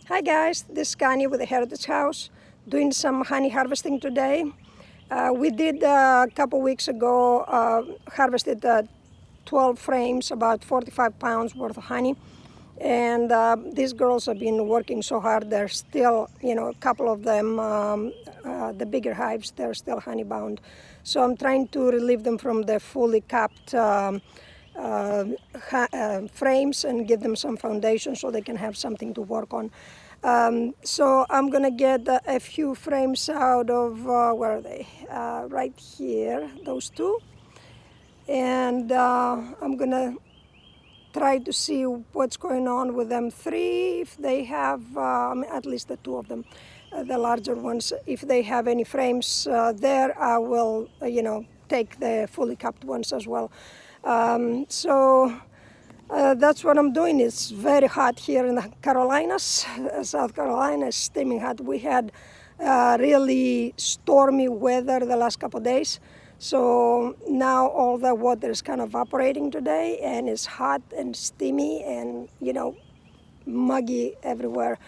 Hi guys, this is Kanye with the Heritage House, doing some honey harvesting today. We did a couple weeks ago, harvested 12 frames, about 45 pounds worth of honey. And these girls have been working so hard. They're still, a couple of them, the bigger hives, they're still honey bound. So I'm trying to relieve them from the fully capped frames and give them some foundation so they can have something to work on. So I'm gonna get a few frames out of, where are they? Right here, those two. And I'm gonna try to see what's going on with them three, if they have, at least the two of them, the larger ones, if they have any frames there, I will, take the fully capped ones as well. That's what I'm doing. It's very hot here in the Carolinas. South Carolina is steaming hot. We had really stormy weather the last couple of days. So now all the water is kind of evaporating today, and it's hot and steamy and, muggy everywhere.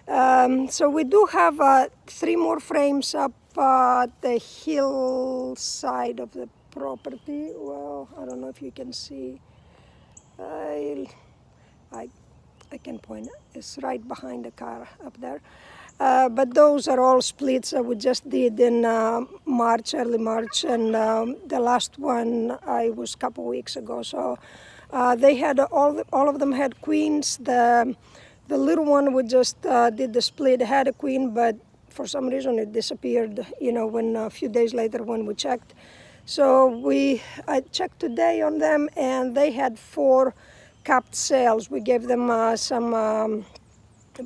So we do have 3 more frames up the hillside of the property. Well, I don't know if you can see. I can point. It's right behind the car up there. But those are all splits that we just did in March, early March, and the last one I was a couple weeks ago. So they had all of them had queens. The little one we just did the split had a queen, but for some reason it disappeared. When a few days later when we checked. So I checked today on them, and they had 4 capped cells. We gave them some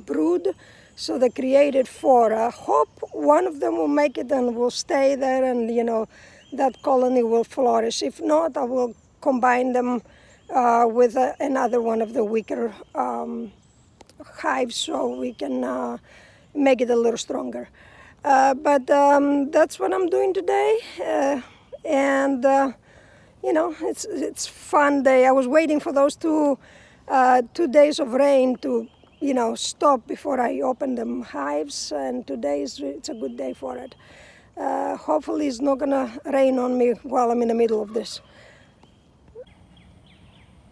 brood, so they created 4. I hope one of them will make it and will stay there, and that colony will flourish. If not, I will combine them with another one of the weaker hives, so we can make it a little stronger. But that's what I'm doing today. And it's fun day. I was waiting for those 2 days of rain to stop before I open them hives, and today it's a good day for it. Hopefully it's not gonna rain on me while I'm in the middle of this.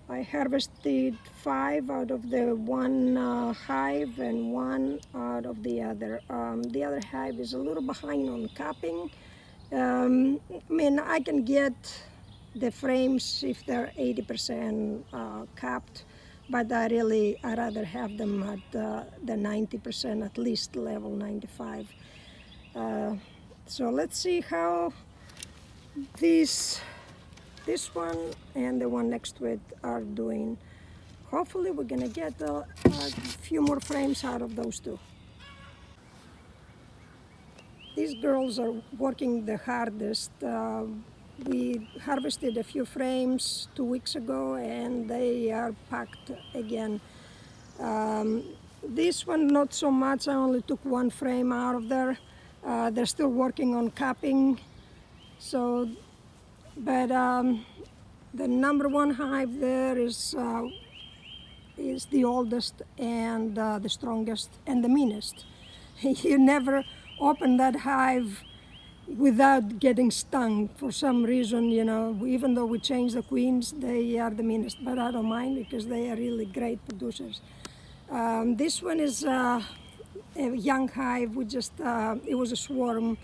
I harvested 5 out of the one hive and 1 out of the other. The other hive is a little behind on capping. I can get the frames if they're 80% capped, but I'd rather have them at the 90%, at least level 95. So let's see how this one and the one next to it are doing. Hopefully we're gonna get a few more frames out of those 2. These girls are working the hardest. We harvested a few frames 2 weeks ago, and they are packed again. This one not so much. I only took 1 frame out of there. They're still working on capping. So, but the number 1 hive there is the oldest and the strongest and the meanest. You never open that hive without getting stung for some reason. Even though we changed the queens, they are the meanest, but I don't mind because they are really great producers. This one is a young hive. We just it was a swarm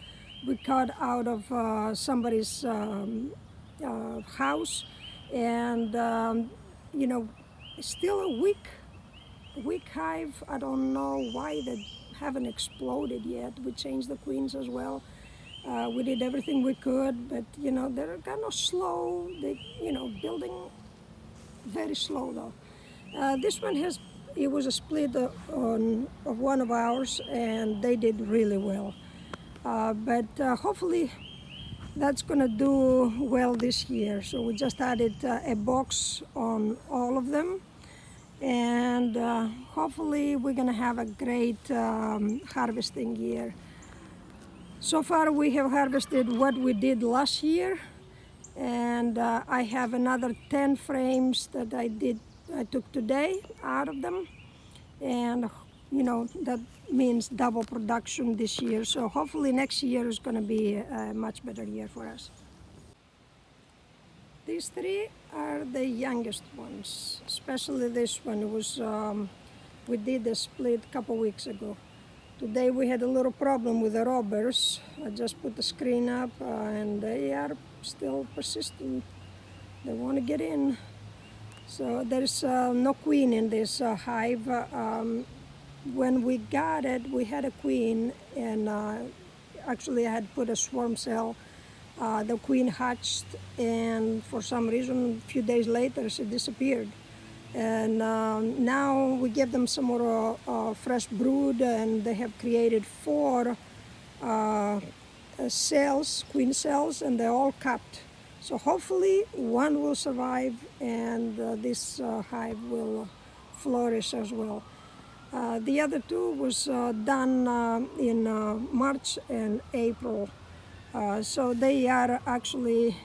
we caught out of somebody's house, and still a weak hive. I don't know why they haven't exploded yet. We changed the queens as well. We did everything we could, but they're kind of slow. They building very slow though. This one it was a split of one of ours, and they did really well. But hopefully that's gonna do well this year. So we just added a box on all of them, and hopefully we're gonna have a great harvesting year. So far we have harvested what we did last year, and I have another 10 frames that I took today out of them, and that means double production this year. So hopefully next year is going to be a much better year for us. These three are the youngest ones, especially this one. We did a split a couple weeks ago. Today we had a little problem with the robbers. I just put the screen up and they are still persistent. They want to get in. So there's no queen in this hive. When we got it, we had a queen, and actually I had put a swarm cell. The queen hatched, and for some reason, a few days later, she disappeared. And now we give them some more fresh brood, and they have created 4 cells, queen cells, and they're all capped. So hopefully one will survive, and this hive will flourish as well. The other 2 was done in March and April. So they are actually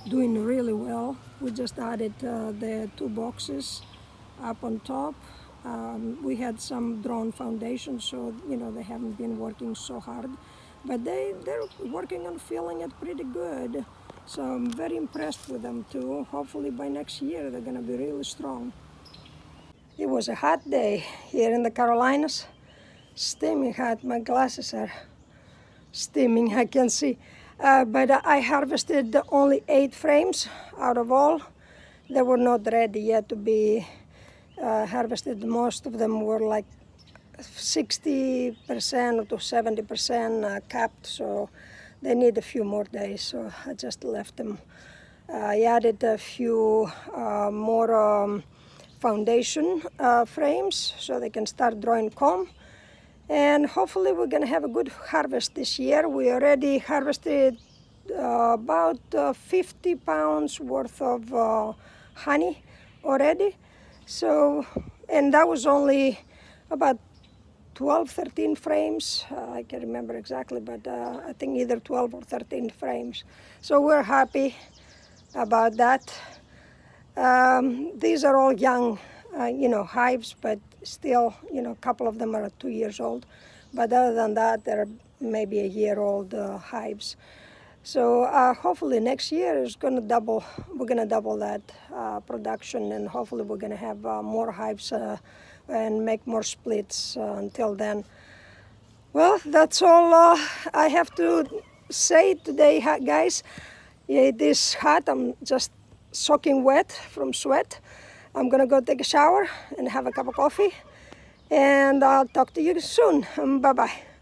doing really well. We just added the 2 boxes up on top. We had some drone foundation, so they haven't been working so hard, but they're working on filling it pretty good. So I'm very impressed with them too. Hopefully by next year they're going to be really strong. It was a hot day here in the Carolinas. Steaming hot. My glasses are steaming, I can see. But I harvested only 8 frames out of all. They were not ready yet to be harvested. Most of them were like 60% to 70% capped, so they need a few more days, so I just left them. I added a few more foundation frames so they can start drawing comb, and hopefully we're going to have a good harvest this year. We already harvested about 50 pounds worth of honey already. So, and that was only about 12, 13 frames. I can't remember exactly, but I think either 12 or 13 frames. So we're happy about that. These are all young, hives, but still, a couple of them are 2 years old. But other than that, they're maybe a year-old hives. So hopefully next year is going to double. We're going to double that production, and hopefully we're going to have more hives and make more splits until then. Well, that's all I have to say today, guys. It is hot. I'm just soaking wet from sweat. I'm going to go take a shower and have a cup of coffee, and I'll talk to you soon. Bye-bye.